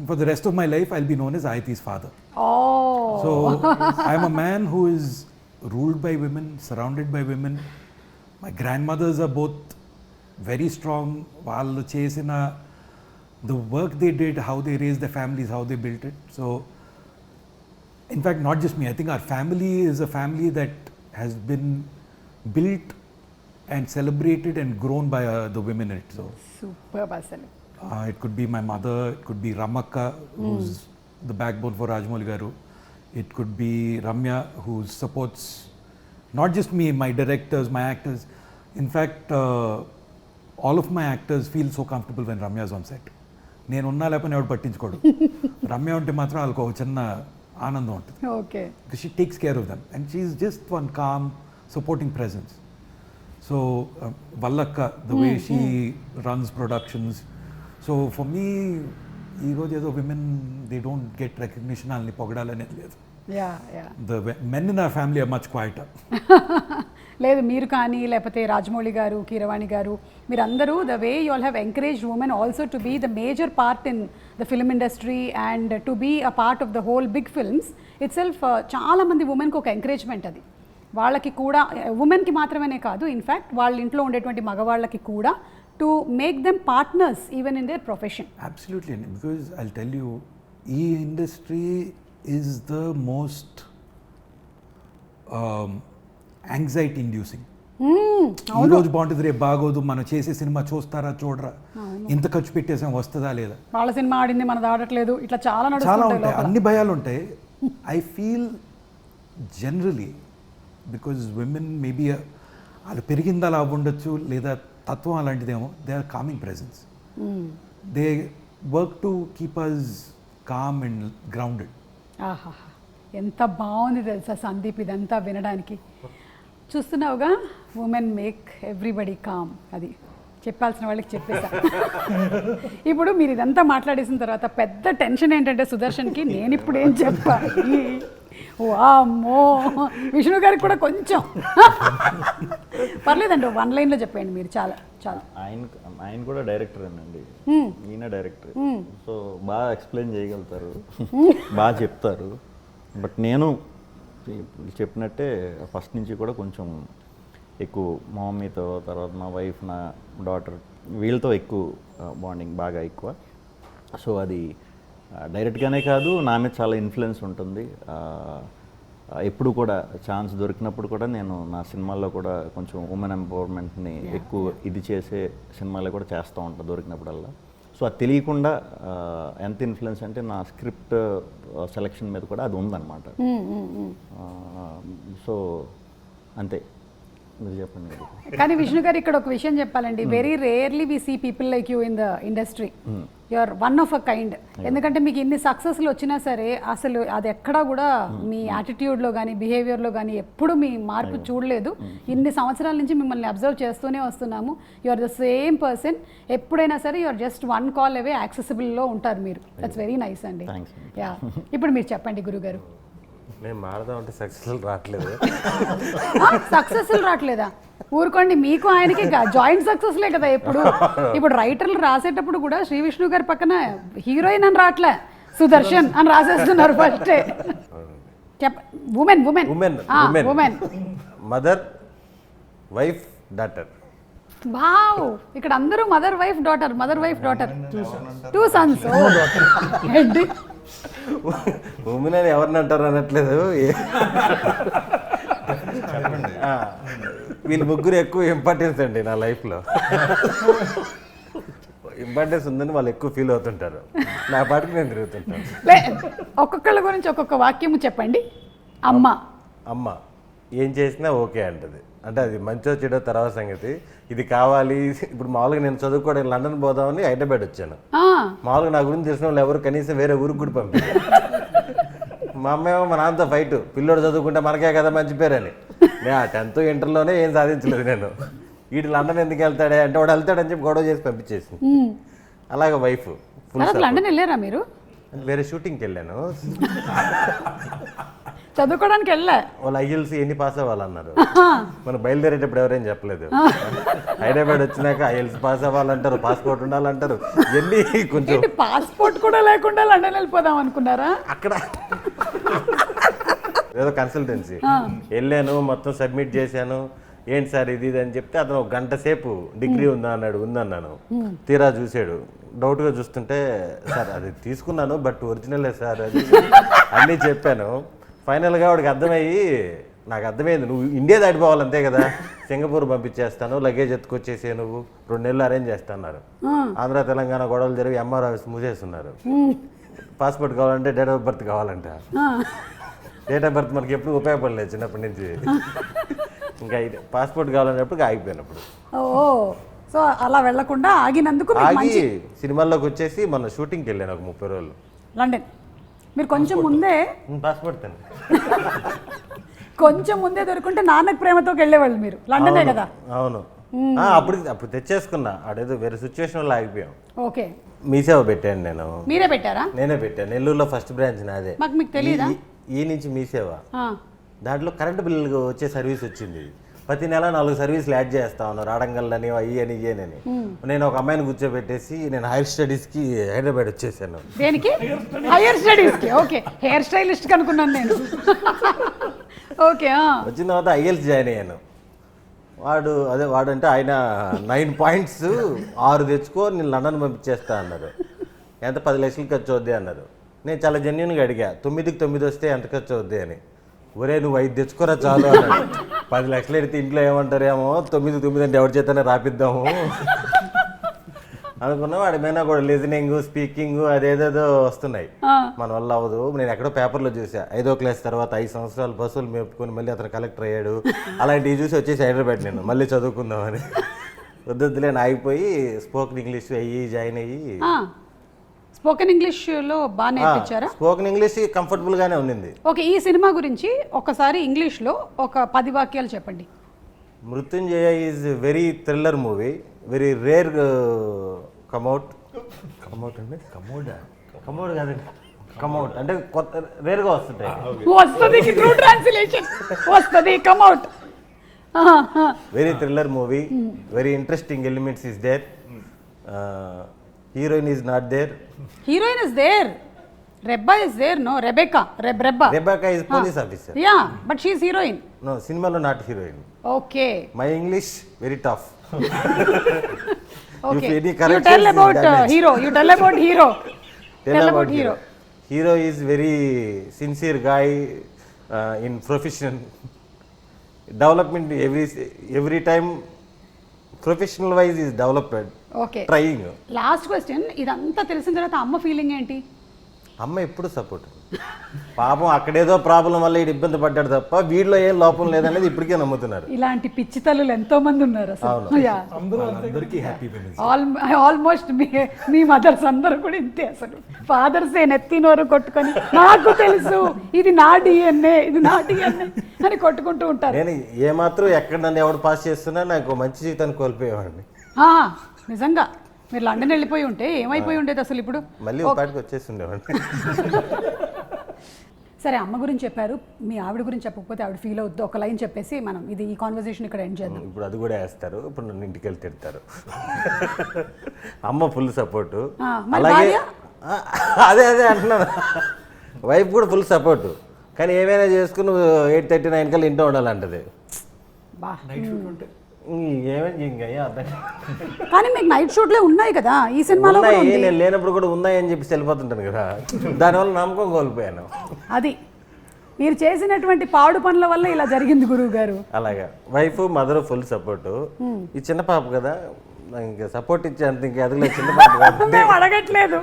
For the rest of my life, I'll be known as Ayati's father. Oh. So I'm a man who is ruled by women, surrounded by women. My grandmothers are both very strong. వాళ్ళు చేసిన the work they did, how they raised their families, how they built it. So in fact, not just me, I think our family is a family that has been built and celebrated and grown by the women in it. So superb asali. It could be my mother, it could be Ramakka, who's the backbone for Rajamouli Garu. It could be Ramya, who supports not just me, my directors, my actors. In fact, all of my actors feel so comfortable when Ramya is on set. నేను ఉన్నా లేకపోతే ఎవరు పట్టించుకోడు. రమ్య ఉంటే మాత్రం వాళ్ళకు ఒక చిన్న ఆనందం ఉంటుంది. Okay. Because she takes care of them and she is just one calm, supporting presence. So వల్లక్క the way she runs productions. So for me ఈరోజు ఏదో women they don't get recognition వాళ్ళని పొగడాలనేది లేదు. Yeah yeah the men in our family are much quieter. లేదు మీరు కానీ లేకపోతే రాజమౌళి గారు, కీరవాణి గారు, మీరందరూ the way you all have encouraged women also to be the major part in the film industry and to be a part of the whole big films it self. చాలామంది ఉమెన్కి ఒక ఎంకరేజ్మెంట్ అది. వాళ్ళకి కూడా ఉమెన్కి మాత్రమే కాదు, ఇన్ఫ్యాక్ట్ వాళ్ళ ఇంట్లో ఉండేటువంటి మగవాళ్ళకి కూడా to make them partners even in there profession. Absolutely, because I'll tell you, ఈ industry is the most anxiety inducing. ఈ రోజు బాగుంటుంది, రేపు బాగోదు, మనం చేసే సినిమా చూస్తారా చూడరా, ఇంత ఖర్చు పెట్టేసాం వస్తుందా లేదా, వాళ్ళ సినిమా ఆడింది మనది ఆడట్లేదు, ఇట్లా చాలా చాలా నడుస్తుంటాయి ఉంటాయి, లోపల. అన్ని భయాలు ఉంటాయి. I feel generally because women maybe వాళ్ళు పెరిగింది అలా ఉండొచ్చు, లేదా తత్వం అలాంటిదేమో, they are calming presence. They work to keep us calm and grounded. ఆహా, ఎంత బాగుంది తెలుసా సందీప్ ఇదంతా వినడానికి. చూస్తున్నావుగా, ఉమెన్ మేక్ ఎవ్రీబడి కామ్. అది చెప్పాల్సిన వాళ్ళకి చెప్పేసా. ఇప్పుడు మీరు ఇదంతా మాట్లాడేసిన తర్వాత పెద్ద టెన్షన్ ఏంటంటే సుదర్శన్కి, నేను ఇప్పుడు ఏం చెప్పాలి. వామ్మో, విష్ణు గారికి కూడా కొంచెం పర్లేదండి, 1 లైన్లో చెప్పండి మీరు. చాలా చాలా. ఆయన కూడా డైరెక్టర్ అండి, ఈయన డైరెక్టర్. సో బాగా ఎక్స్ప్లెయిన్ చేయగలుగుతారు, బాగా చెప్తారు. బట్ నేను చెప్పినట్టే ఫస్ట్ నుంచి కూడా కొంచెం ఎక్కువ మా మమ్మీతో, తర్వాత మా వైఫ్, నా డాటర్, వీళ్ళతో ఎక్కువ బాండింగ్ బాగా ఎక్కువ. సో అది డైరెక్ట్గానే కాదు, నా మీద చాలా ఇన్ఫ్లుయెన్స్ ఉంటుంది. ఎప్పుడు కూడా ఛాన్స్ దొరికినప్పుడు కూడా నేను నా సినిమాల్లో కూడా కొంచెం ఉమెన్ ఎంపవర్మెంట్ని ఎక్కువ ఇది చేసే సినిమాలో కూడా చేస్తూ ఉంటాను దొరికినప్పుడల్లా. సో అది తెలియకుండా ఎంత ఇన్ఫ్లుయెన్స్ అంటే నా స్క్రిప్ట్ సెలెక్షన్ మీద కూడా అది ఉందన్నమాట. సో అంతే, మీరు చెప్పండి. కానీ విష్ణు గారు ఇక్కడ ఒక విషయం చెప్పాలండి, very rarely we see people like you in the industry. You are one of a kind. ఎందుకంటే మీకు ఇన్ని సక్సెస్లు వచ్చినా సరే అసలు అది ఎక్కడా కూడా మీ యాటిట్యూడ్లో కానీ బిహేవియర్లో కానీ ఎప్పుడు మీ మార్పు చూడలేదు. ఇన్ని సంవత్సరాల నుంచి మిమ్మల్ని అబ్జర్వ్ చేస్తూనే వస్తున్నాము. You are the same person. ఎప్పుడైనా సరే you are just 1 call away యాక్సెసిబుల్లో ఉంటారు మీరు. దట్స్ వెరీ నైస్ అండి. యా, ఇప్పుడు మీరు చెప్పండి గురుగారు. నేను మారదాం అంటే సక్సెస్ఫుల్ రావట్లేదు. సక్సెస్ఫుల్ రావట్లేదా? ఊరుకోండి, మీకు ఆయనకి జాయింట్ సక్సెస్లే కదా ఎప్పుడు. ఇప్పుడు రైటర్లు రాసేటప్పుడు కూడా శ్రీ విష్ణు గారి పక్కన హీరోయిన్ అని రావట్లే, సుదర్శన్ అని రాసేస్తున్నారు ఫస్టే. Women women women women mother, wife, daughter. Wow, ఇక్కడ అందరూ mother wife daughter, mother wife daughter, 2 sons. Women అని ఎవరిని అంటారు అనట్లేదు, వీళ్ళు ముగ్గురు ఎక్కువ ఇంపార్టెన్స్ అండి నా లైఫ్లో. ఇంపార్టెన్స్ ఉందని వాళ్ళు ఎక్కువ ఫీల్ అవుతుంటారు, నా పాటికి నేను తిరుగుతుంటాను. ఒక్కొక్కళ్ళ గురించి ఒక్కొక్క వాక్యము చెప్పండి. అమ్మ అమ్మ ఏం చేసినా ఓకే అంటది, అంటే అది మంచో చెడో తర్వాత సంగతి. ఇది కావాలి. ఇప్పుడు మామూలుగా నేను చదువుకోవడానికి లండన్ పోదామని హైదరాబాద్ వచ్చాను. మామూలుగా నా గురించి తెలిసిన వాళ్ళు ఎవరు కనీసం వేరే ఊరికి కూడా పంపించారు. మా అమ్మ ఏమో మా నాన్నతో ఫైట్, పిల్లోడు చదువుకుంటే మనకే కదా మంచి పేరని. నేను 10th ఇంటర్లోనే ఏం సాధించలేదు నేను. వీడు లండన్ ఎందుకు వెళ్తాడే అంటే వాడు వెళ్తాడని చెప్పి గొడవ చేసి పంపించేసి. అలాగే వైఫ్ ఫుల్. లండన్ వెళ్ళారా మీరు? వేరే షూటింగ్కి వెళ్ళాను, చదువుకోవడానికి వెళ్ళా. వాళ్ళు ఐఎల్స్ ఎన్ని పాస్ అవ్వాలన్నారు. మనం బయలుదేరేటప్పుడు ఎవరేం చెప్పలేదు. హైదరాబాద్ వచ్చినాక ఐఎల్స్ పాస్ అవ్వాలంటారు, పాస్పోర్ట్ ఉండాలంటారు. ఎన్ని కొంచెం పాస్పోర్ట్ కూడా లేకుండా లండన్ వెళ్ళిపోదాం అనుకున్నారా? అక్కడ ఏదో కన్సల్టెన్సీ వెళ్ళాను, మొత్తం సబ్మిట్ చేశాను. ఏంటి సార్ ఇది అని చెప్తే అతను 1 గంట సేపు డిగ్రీ ఉందా అన్నాడు. ఉందన్నాను. తీరా చూసాడు, డౌట్గా చూస్తుంటే సార్ అది తీసుకున్నాను బట్ ఒరిజినలే సార్ అది అన్నీ చెప్పాను. ఫైనల్గా వాడికి అర్థమయ్యి, నాకు అర్థమైంది నువ్వు ఇండియా దాటిపోవాలి అంతే కదా, సింగపూర్ పంపించేస్తాను, లగేజ్ ఎత్తుకొచ్చేసే, నువ్వు 2 నెలలు అరేంజ్ చేస్తున్నారు. ఆంధ్ర తెలంగాణ గొడవలు జరిగి ఎంఆర్ ఆఫీస్ మూసేస్తున్నారు. పాస్పోర్ట్ కావాలంటే డేట్ ఆఫ్ బర్త్ కావాలంట. డేట్ ఆఫ్ బర్త్ మనకి ఎప్పుడు ఉపయోగపడలేదు చిన్నప్పటి నుంచి. ఇంకా పాస్పోర్ట్ కావాలన్నప్పుడు ఆగిపోయినప్పుడు. సో అలా వెళ్లకుండా ఆగినందుకు ఆగి సినిమాల్లోకి వచ్చేసి మన షూటింగ్కి వెళ్ళాను ఒక 30 రోజులు లండన్. మీరు కొంచెం ముందే పాస్పోర్ట్ తను కొంచెం ముందే దొరుకుంటే నాన్నకు ప్రేమతోకి వెళ్ళేవాళ్ళు మీరు, లండనే కదా. అవును అప్పుడు తెచ్చేసుకున్నా, అడేదో వేరే సిచ్యువేషన్లో ఆగిపోయాం. ఓకే, మీ సేవ పెట్టాను నేను. మీరే పెట్టారా? నేనే పెట్టాను, నెల్లూరులో ఫస్ట్ బ్రాంచ్ నాదే. మాకు మీకు తెలియదా? ఈ నుంచి మీ సేవ, దాంట్లో కరెంటు బిల్లు వచ్చే సర్వీస్ వచ్చింది. ప్రతి నెల 4 సర్వీసులు యాడ్ చేస్తా ఉన్నాను, రాడంగల్లని అయ్యి అని ఇయ్యనని. నేను ఒక అమ్మాయిని కూర్చోబెట్టేసి నేను హైయర్ స్టడీస్కి హైదరాబాద్ వచ్చేసాను. దేనికి? హైయర్ స్టడీస్కి. ఓకే, హెయిర్ స్టైలిస్ట్ అనుకున్నాను నేను. ఓకే, వచ్చిన తర్వాత ఐఎల్స్ జాయిన్ అయ్యాను. వాడంటే ఆయన 9 పాయింట్స్ 6 తెచ్చుకో, నేను లండన్ పంపించేస్తా అన్నారు. ఎంత 10 లక్షలు ఖర్చు అవుద్ది అన్నారు. నేను చాలా జెన్యున్గా అడిగా, 9కి 9 వస్తే ఎంత ఖర్చు అవుద్ది అని. ఒరే నువ్వు 5 తెచ్చుకోరా చాలు అన్నాడు. 10 లక్షలు ఎడితే ఇంట్లో ఏమంటారేమో, 9 అంటే ఎవరి చేతనే రాపిద్దాము అనుకున్నా. వాడి మీద కూడా లిజనింగ్, స్పీకింగ్ అదేదేదో వస్తున్నాయి, మన వల్ల అవ్వదు. నేను ఎక్కడో పేపర్లో చూసా, 5వ క్లాస్ తర్వాత 5 సంవత్సరాలు బస్సులు మేపుకొని మళ్ళీ అతను కలెక్టర్ అయ్యాడు. అలాంటివి చూసి వచ్చేసి హైదరాబాద్ నేను మళ్ళీ చదువుకుందామని. వద్దులే ఆగిపోయి స్పోకెన్ ఇంగ్లీష్ అయ్యి జాయిన్ అయ్యి. స్పోకెన్ ఇంగ్లీష్లో బాగా నేర్పించారా? స్పోకెన్ ఇంగ్లీష్ కంఫర్టబుల్గానే ఉండింది. ఓకే, ఈ సినిమా గురించి ఒకసారి ఇంగ్లీష్లో ఒక 10 వాక్యాలు చెప్పండి. Mrityunjaya is very thriller movie, very rare come out అండి, కమౌడ్ కాదండి, కమౌట్ అంటే కొత్త రేర్గా వస్తుంటాయి. వస్తుంది ట్రూ ట్రాన్స్లేషన్, వస్తుంది come out. Very thriller movie, very interesting elements is there. Heroine is not there. Heroine is there. Rebecca is there, no? Rebecca is police officer. Yeah, but she is heroine. No, సినిమాలో not heroine. Okay. My English very tough. Okay. If any You corrections tell is about damaged. hero. You tell about hero. Tell about hero. Hero is very sincere guy in profession. Development every time professional wise is developed. Okay. Trying. Last question. ఇదంతా తెలిసిన తర్వాత అమ్మ ఫీలింగ్ ఏంటి? అమ్మ ఎప్పుడు సపోర్ట్. పాపం అక్కడేదో ప్రాబ్లం వల్ల ఈడు ఇబ్బంది పడ్డాడు తప్ప వీడిలో ఏం లోపం లేదనేది ఇప్పటికే నమ్ముతున్నారు. ఇలాంటి పిచ్చి తల్లులు ఎంతో మంది ఉన్నారు అసలు. అందరికీ హ్యాపీ విమెన్స్. ఆల్మోస్ట్ మీ మదర్స్ అందరూ కూడా ఇంతే అసలు. ఫాదర్స్ నెత్తినోరు కొట్టుకొని నాకు తెలుసు ఇది నా డిఎన్ఏ అని కొట్టుకుంటూ ఉంటారు. నేను ఏమాత్రం ఎక్కడ నన్ను ఎవడు పాస్ చేస్తున్నా నాకు మంచి జీవితాన్ని కోల్పోయేవాడిని. నిజంగా మీరు లండన్ వెళ్ళిపోయి ఉంటే ఏమైపోయి ఉండేది అసలు ఇప్పుడు? మళ్ళీ పాటికి వచ్చేసి ఉండేవాడిని. సరే, అమ్మ గురించి చెప్పారు, మీ ఆవిడ గురించి చెప్పకపోతే ఆవిడ ఫీల్ అవుద్దు. ఒక లైన్ చెప్పేసి మనం ఈ కాన్వర్సేషన్ ఇక్కడ ఎండ్ చేద్దాం. ఇప్పుడు అది కూడా వేస్తారు, ఇప్పుడు నన్ను ఇంటికి వెళ్ళి తిడతారు. అమ్మ ఫుల్ సపోర్టు, అలాగే అదే అంటున్నాను. వైఫ్ కూడా ఫుల్ సపోర్టు, కానీ ఏమైనా చేసుకుని 8:39 కల్లా ఇంట్లో ఉండాలంటది. కానీ మీకు నైట్ షూట్లే ఉన్నాయి కదా ఈ సినిమాలో. నేను లేనప్పుడు కూడా ఉన్నాయని చెప్పి వెళ్ళిపోతుంటాను కదా, దానివల్ల నమ్మకం కోల్పోయాను. అది మీరు చేసినటువంటి పాడు పనుల వల్ల ఇలా జరిగింది గురువు గారు. అలాగా వైఫ్ మదర్ ఫుల్ సపోర్టు. ఈ చిన్న పాప కదా, ఇంకా సపోర్ట్ ఇచ్చేంత ఇంకా ఎదగలేదు. చిన్న పాప మేము అడగట్లేదు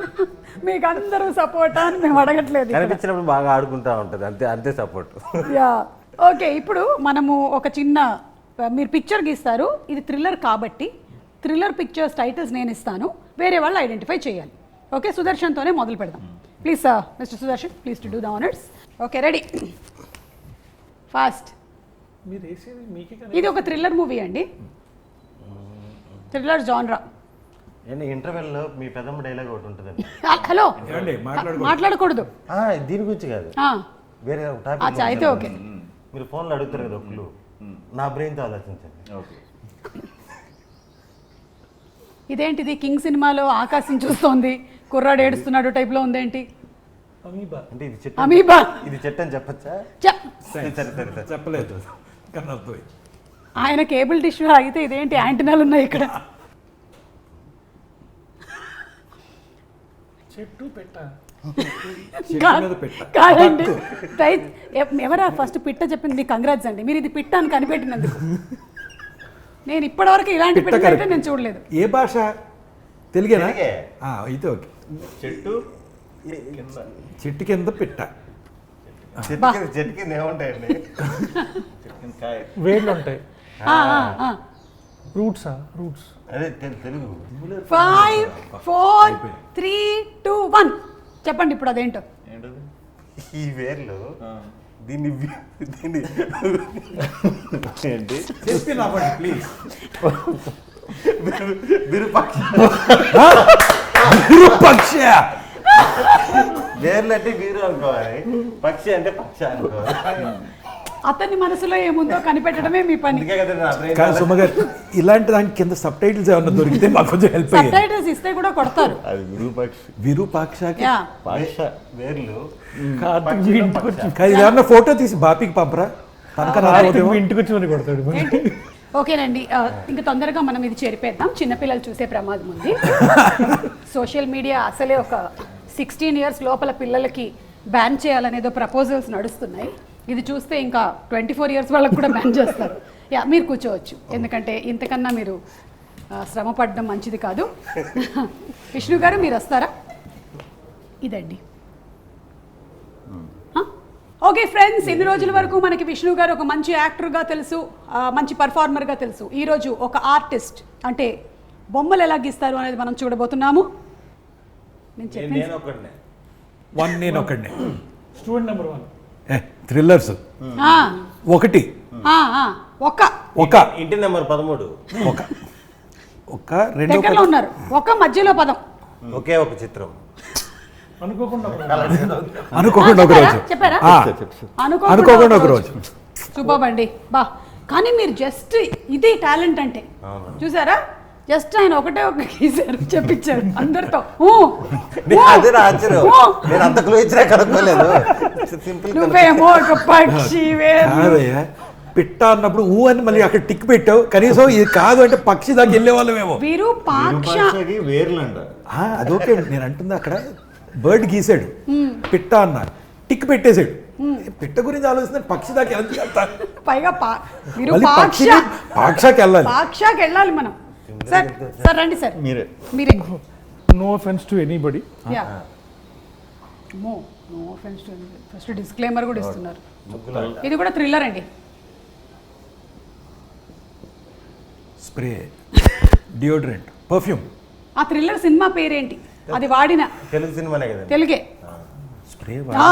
మీకు అందరూ సపోర్ట్ అని, మేము అడగట్లేదు. కనిపించినప్పుడు బాగా ఆడుకుంటా ఉంటుంది, అంతే సపోర్ట్. ఓకే, ఇప్పుడు మనము ఒక చిన్న, మీరు పిక్చర్ గీస్తారు, ఇది థ్రిల్లర్ కాబట్టి థ్రిల్లర్ పిక్చర్స్ టైటిల్స్ నేను ఇస్తాను, వేరే వాళ్ళు ఐడెంటిఫై చేయాలి. ఓకే, సుదర్శన్తోనే మొదలు పెడదాం. Please mister Sudarshan, please to do the honours. Okay, ready, fast. ఇది ఒక థ్రిల్లర్ మూవీ అండి, థ్రిల్లర్ జాన్రా. ఇంటర్వెల్లో మీ పెద్దమ్మ డైలాగ్ ఒకటి ఉంటుంది. హలో, మాట్లాడకూడదు దీని గురించి కాదు, వేరే టాపిక్ అయితే. ఓకే, మీరు ఫోన్లో అడుగుతారు కదా ఒకళ్ళు, నా బ్రెయిన్తో ఆలోచించండి. ఇదేంటిది కింగ్ సినిమాలో ఆకాశం చూస్తోంది కుర్రాడు ఏడుస్తున్నాడు టైప్లో ఉందేంటి? అంటే ఇది చెట్టు, అమీబా. ఇది చెట్టు అని చెప్పచ్చా? చెప్పలేదు. ఆయన కేబుల్ డిష్ అయితే ఇదేంటి యాంటెనాలు ఉన్నాయి ఇక్కడ? చెట్టు పెట్ట కాదండి, ఎవరా ఫస్ట్ పిట్ట చెప్పింది? మీకు కంగ్రాట్స్ అండి, మీరు ఇది పిట్ట అని కనిపెట్టినందుకు. నేను ఇప్పటివరకు ఇలాంటి పిట్ట అయితే నేను చూడలేదు. ఏ భాష? తెలుగేనా? అయితే ఓకే. చెట్టు కింద పిట్ట. చెట్టు కింద ఏముంటాయండి? వేళ్ళు ఉంటాయి. రూట్స్ అదే తెలుగు. 5 4 3 2 1 చెప్పండి ఇప్పుడు అదేంటో. ఈ వేర్లు దీన్ని ఏంటి చెప్పి ప్లీజ్. విరూపాక్ష విరూపాక్ష వేర్లు అంటే వీరు అనుకోవాలి, పక్షి అంటే పక్ష అనుకోవాలి. అతని మనసులో ఏముందో కనిపెట్టడమే మీ పని. అందుకే కదా నా brain కాదు సుమ గారు, ఇలాంటి దానికి కింద సబ్ టైటిల్స్ ఏమన్నా దొరికితే మాకు కొంచెం హెల్ప్ అయ్యేది. సబ్టైటిల్స్ ఇస్తే కూడా కొడతారు. అది విరూపాక్షి విరూపాక్షకి యా పాక్ష వేర్లు కార్తీక్ మీ ఇంటికి వచ్చి కాదు, ఏమన్నా ఫోటో తీసి బాపీకి పంపరా తనకన్నా కార్తీక్ మీ ఇంటికి వచ్చి మరి కొడతాడు. ఓకేనండి, ఇంకా తొందరగా మనం ఇది చేరిపేద్దాం, చిన్నపిల్లలు చూసే ప్రమాదం ఉంది. సోషల్ మీడియా అసలే ఒక 16 years లోపల పిల్లలకి బ్యాన్ చేయాలనేదో ప్రపోజల్స్ నడుస్తున్నాయి. ఇది చూస్తే ఇంకా 24 years వాళ్ళకి కూడా బ్యాన్ చేస్తారు. యా మీరు కూర్చోవచ్చు, ఎందుకంటే ఇంతకన్నా మీరు శ్రమ పడడం మంచిది కాదు. విష్ణు గారు మీరు వస్తారా? ఇదండి. ఓకే ఫ్రెండ్స్, ఇన్ని రోజుల వరకు మనకి విష్ణు గారు ఒక మంచి యాక్టర్గా తెలుసు, మంచి పర్ఫార్మర్గా తెలుసు. ఈరోజు ఒక ఆర్టిస్ట్, అంటే బొమ్మలు ఎలా గీస్తారు అనేది మనం చూడబోతున్నాము. నేను చెప్పింది నేను ఒకడినే. నేను ఒకడినే. Student number 1. థ్రిల్లర్స్ ఆ, ఒకటి ఆ, ఆ, ఒక ఇంటి నెంబర్ 13. ఒక రెండో దగ్గరలో ఉన్నారు, ఒక మధ్యలో పదం. ఒకే ఒక చిత్రం. అనుకోకుండా అనుకోకుండా ఒక రోజు. చెప్పారా? ఆ, అనుకోకుండా అనుకోకుండా ఒక రోజు. సూపర్ అండి, బా. కానీ మీరు జస్ట్ ఇదే టాలెంట్ అంటే, చూసారా? జస్ట్ ఆయన ఒకటే ఒక గీసారు, చెప్పించారు అందరితో. అదే నా ఆశ్చర్యం, నేను అంత క్లూ ఇచ్చినా కనుక్కోలేదు. సింపుల్. నువ్వేమో ఒక పక్షివే. కాదయ్యా, పిట్ట అన్నప్పుడు ఊ అని మళ్ళీ అక్కడ టిక్ పెట్టావు. కనీసం ఇది కాదు అంటే పక్షి దాకా వెళ్ళే వాళ్ళమేమో. విరూపాక్ష. విరూపాక్షకి వేర్లు అంట. అదొకే నేను అంటుంది, అక్కడ బర్డ్ గీసాడు, పిట్ట అన్న టిక్ పెట్టేశాడు. పిట్ట గురించి ఆలోచిస్తే పక్షి దాకా వెళ్తా, పైగా మళ్ళీ విరూపాక్ష. పక్షిని పాక్షాకి వెళ్ళాలి. పాక్షాకి వెళ్ళాలి మనం. సార్ సార్ రండి సార్, మీరే మీరే. No offence to anybody. Yeah no offence to first disclaimer కూడా ఇస్తున్నారు. ఇది కూడా థ్రిల్లర్ అండి. Spray, deodorant, perfume. ఆ థ్రిల్లర్ సినిమా పేరేంటి? అది వాడిన తెలుగు సినిమానే కదండి. తెలుగే. స్ప్రే ఆ,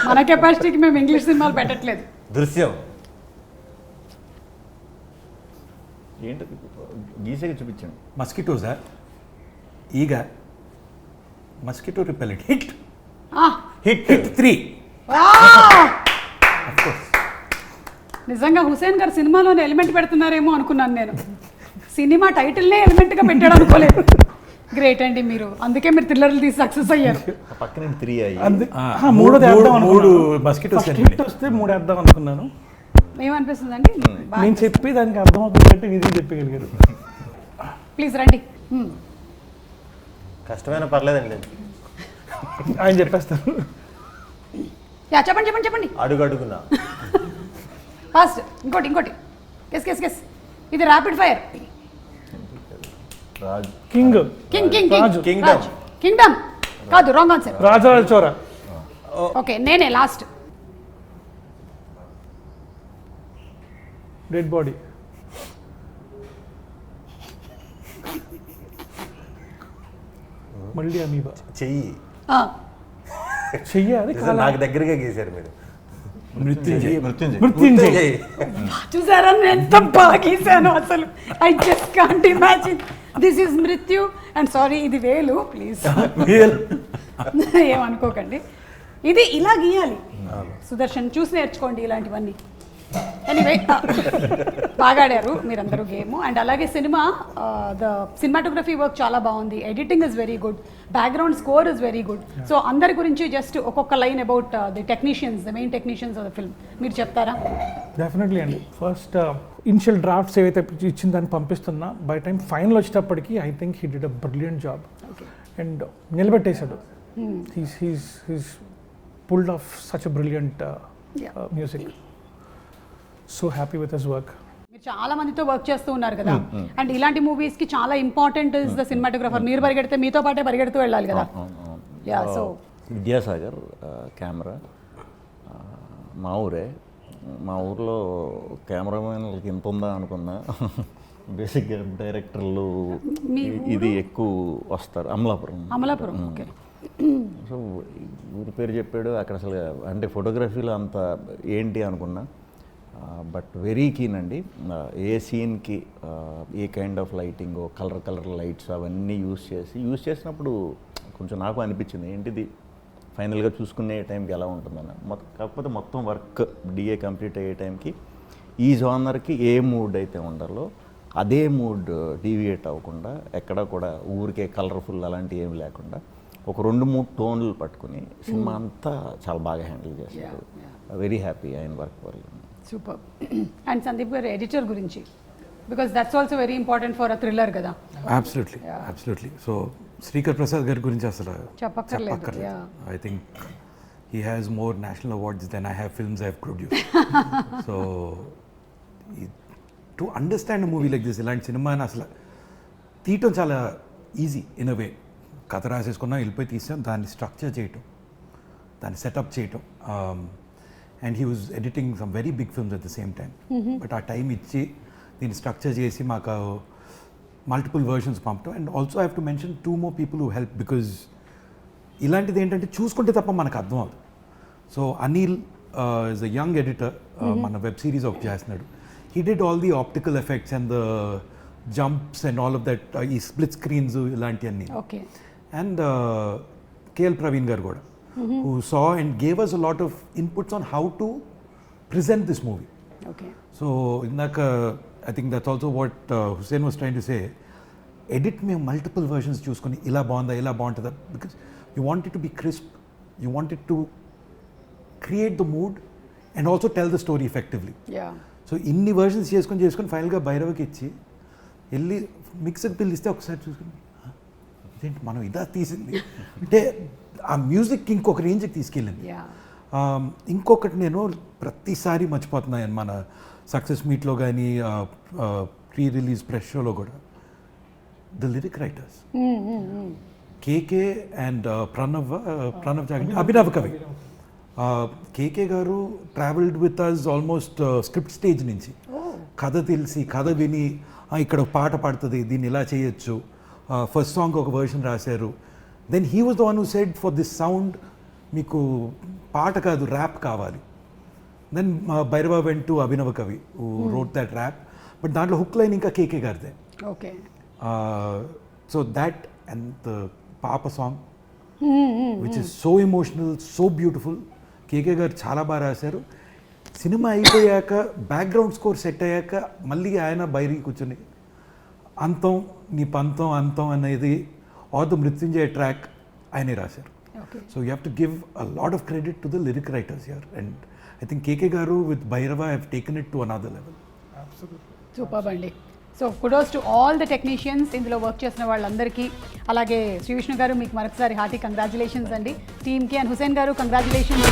మన కెపాసిటీకి మేము ఇంగ్లీష్ సినిమాలు పెట్టట్లేదు. దృశ్యం. ఏంటి గీసేకి చూపించండి. మస్కిటోసా? ఈగ, మస్కిటో రిపెలెంట్. హిట్ ఆ, హిట్ 3. నిజంగా హుసేన్ గారు సినిమాలోనే ఎలిమెంట్ పెడుతున్నారేమో అనుకున్నాను నేను. సినిమా టైటిల్నే ఎలిమెంట్గా పెట్టాడు అనుకోలేదు. గ్రేట్ అండి మీరు, అందుకే మీరు థ్రిల్లర్లు తీసి సక్సెస్ అయ్యారు. పక్కన 3 అయ్యి మూడోది వేద్దాం మూడు అనుకున్నాను. మస్కిటోస్ First hit వస్తే 3 వేద్దాం అనుకున్నాను. ఏమనిపిస్తుందండి? నేను చెప్పి దానికి అర్థమవుతుందంటే ఇది చెప్పగలిగారు. ప్లీజ్ రండి. కష్టమైన పర్లేదండి. ఆయన చెప్పేస్తారు. యా చెప్పండి చెప్పండి చెప్పండి. అడుగు అడుగునా. ఫాస్ట్. ఇంకోటి కెస్ కెస్ కెస్. ఇది ర్యాపిడ్ ఫైర్. రాజు. కింగ్. కింగ్ రాజు. కింగ్డమ్. కింగ్డమ్ కాదు, రాంగ్ ఆన్సర్. రాజరాజ చోర. ఓకే నేనే లాస్ట్. Dead body. మళ్ళీ అమీబా. చెయ్యి. చెయ్యాలి. నిజం, నాకు దగ్గరగా గీశారు మీరు. మృత్యుంజయ్. మృత్యుంజయ్. చూసారా నేను ఎంత బాగా గీసాను అసలు. I just can't imagine. This is మృత్యు అండ్ సారీ ఇది వేలు, ప్లీజ్ ఏమనుకోకండి. ఇది ఇలా గీయాలి. సుదర్శన్ చూసి నేర్చుకోండి ఇలాంటివన్నీ. ఎనీవే బాగా ఆడారు మీరందరూ గేమ్. అండ్ అలాగే ద సినిమాటోగ్రఫీ వర్క్ చాలా బాగుంది, editing is very good, background score is very good. So అందరి గురించి జస్ట్ ఒక్కొక్క line about the technicians, the main technicians of the film మీరు చెప్తారా? డెఫినెట్లీ అండి. ఫస్ట్ ఇనిషియల్ డ్రాఫ్ట్స్ ఏవైతే ఇచ్చిన దాన్ని పంపిస్తున్నా, బై టైం ఫైనల్ వచ్చేటప్పటికి I think he did a brilliant job. And నిలబెట్టేశాడు. He's pulled off such a brilliant music. So happy with his work. మీరు చాలా మందితో వర్క్ చేస్తూ ఉన్నారు కదా, అండ్ ఇలాంటి మూవీస్ కి చాలా ఇంపార్టెంట్ ఇస్ ద సినిమాటోగ్రఫర్. మీరు పరిగెడితే మీతో పాటే పరిగెడుతూ వెళ్ళాలి కదా. యా సో విద్యాసాగర్ కెమెరా మా ఊరే. మా ఊర్లో కెమెరామెన్లకి ఎంత ఉందా అనుకున్నా. బేసిక్గా డైరెక్టర్లు ఇది ఎక్కువ వస్తారు. అమలాపురం. ఓకే. సో ఊరి పేరు చెప్పాడు అక్కడ అసలు, అంటే ఫోటోగ్రఫీలో అంత ఏంటి అనుకున్నా. బట్ వెరీ కీన్ అండి. ఏ సీన్కి ఏ kind of lighting, colour lights అవన్నీ యూస్ చేసినప్పుడు కొంచెం నాకు అనిపించింది ఏంటిది ఫైనల్గా చూసుకునే టైంకి ఎలా ఉంటుందని. కాకపోతే మొత్తం వర్క్ డిఏ కంప్లీట్ అయ్యే టైంకి ఈ జానర్కి ఏ మూడ్ అయితే ఉండాలో అదే మూడ్ డీవియేట్ అవ్వకుండా, ఎక్కడ కూడా ఊరికే కలర్ఫుల్ అలాంటివి ఏమి లేకుండా ఒక 2-3 టోన్లు పట్టుకుని సినిమా అంతా చాలా బాగా హ్యాండిల్ చేస్తారు. వెరీ హ్యాపీ ఆయన వర్క్ వల్ల. Super. And Sandeep garu editor గురించి, because that's also very important for a thriller కదా. అబ్సల్యూట్లీ. సో శ్రీకర్ ప్రసాద్ గారి గురించి అసలు చెప్పక్కర్లేదు. I think he has more national awards than I have films I have produce. So to understand movie like this, ఇలాంటి సినిమాని అసలు తీయటం చాలా ఈజీ ఇన్ అ వే. కథ రాసేసుకున్నాం, వెళ్ళిపోయి తీసాం, దాన్ని స్ట్రక్చర్ చేయటం, దాన్ని సెటప్ చేయటం. And he was editing some very big films at the same time. But ఆ టైం ఇచ్చి దీన్ని స్ట్రక్చర్ చేసి మాకు మల్టిపుల్ వర్షన్స్ పంపటం. And also I have to mention 2 more people who help, because ఇలాంటిది ఏంటంటే చూసుకుంటే తప్ప మనకు అర్థం అవుతుంది. సో Anil is a young editor, మన వెబ్ సిరీస్ ఒకటి చేస్తున్నాడు. He did all the optical effects and the jumps and all of that, ఈ స్ప్లిట్ స్క్రీన్స్ ఇలాంటివన్నీ. ఓకే. అండ్ కేఎల్ ప్రవీణ్ గారు కూడా, who saw and gave us a lot of inputs on how to present this movie. Okay. So indaka I think that's also what Hussein was trying to say. Edit me multiple versions choosukoni ila baguntada, because you want it to be crisp, you want it to create the mood and also tell the story effectively. Yeah. So inni versions cheskoni final ga Bhairavaki ichi elli mixed bill iste okasari chusukoni ఇదేంటి మనం ఇదా తీసింది అంటే ఆ మ్యూజిక్ ఇంకొక రేంజ్కి తీసుకెళ్ళింది. ఇంకొకటి నేను ప్రతిసారి మర్చిపోతున్నాను, మన సక్సెస్ మీట్లో కానీ ప్రీ రిలీజ్ ప్రెస్ షోలో కూడా, the lyric writers KK and Pranav Jaganti, Abhinav Kavi. KK garu travelled with us almost script stage నుంచి, కథ తెలిసి కథ విని ఇక్కడ పాట పాడుతుంది, దీన్ని ఇలా చేయొచ్చు, ఫస్ట్ సాంగ్ ఒక వర్షన్ రాశారు. Then he was the one who said for this sound మీకు పాట కాదు ర్యాప్ కావాలి. Then Bhairava vent to Abhinava Kavi who wrote that rap, but దాంట్లో హుక్ లైన్ ఇంకా కేకే గారిదే. Okay. So that and the పాప song which is so emotional, so beautiful. KK garu చాలా బాగా రాశారు. సినిమా అయిపోయాక బ్యాక్గ్రౌండ్ స్కోర్ సెట్ అయ్యాక మళ్ళీ ఆయన బైరి కూర్చొని అంతం నీ పంతం అంతం అనేది ఆర్ ద మృత్యుంజయ ట్రాక్ ఆయనే రాశారు. So you have to give a lot of credit to the lyric writers here. And I think KK garu with Bhairava have taken it to another level. Super అండి. So kudos to all the technicians, ఇందులో వర్క్ చేసిన వాళ్ళందరికీ. అలాగే శ్రీ విష్ణు గారు మీకు మరొకసారి హార్టీ కంగ్రాచులేషన్స్ అండి టీమ్కి. అండ్ హుసేన్ గారు కంగ్రాచులేషన్స్.